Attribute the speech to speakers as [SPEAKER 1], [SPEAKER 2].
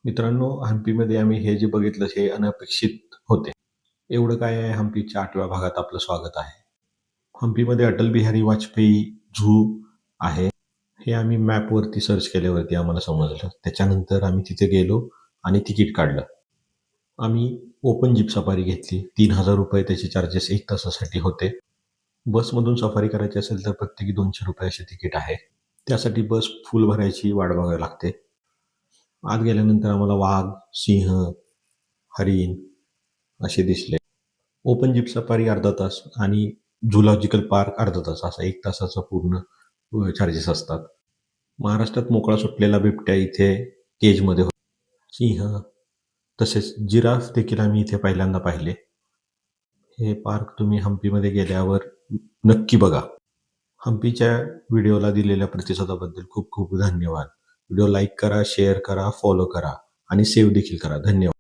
[SPEAKER 1] मित्रांनो, हंपीमध्ये आम्ही हे जे बघितलं हे अनपेक्षित होते. एवढं काय आहे, हंपीच्या 8व्या भागात आपलं स्वागत आहे. हंपीमध्ये अटल बिहारी वाजपेयी झू आहे. हे आम्ही मॅपवरती सर्च केल्यावरती आम्हाला समजलं. त्याच्यानंतर आम्ही तिथे गेलो आणि तिकीट काढलं. आम्ही ओपन जीप सफारी घेतली. 3000 रुपये त्याचे चार्जेस 1 तासासाठी होते. बसमधून सफारी करायची असेल तर प्रत्येकी 200 रुपये असे तिकीट आहे. त्यासाठी बस फुल भरायची वाट बघावी लागते. आत गेल्यानंतर आम्हाला वाघ, सिंह, हरिण असे दिसले. ओपन जीप सफारी अर्धा तास आणि झुलॉजिकल पार्क अर्धा तास, असा 1 तासाचा पूर्ण चार्जेस असतात. महाराष्ट्रात मोकळा सुटलेला बिबट्या इथे केजमध्ये होता. सिंह तसेच जिराफ देखील आम्ही इथे पहिल्यांदा पाहिले. हे पार्क तुम्ही हंपीमध्ये गेल्यावर नक्की बघा. हंपीच्या व्हिडिओला दिलेल्या प्रतिसादाबद्दल खूप खूप धन्यवाद. व्हिडिओ लाईक करा, शेअर करा, फॉलो करा आणि सेव्ह देखील करा. धन्यवाद.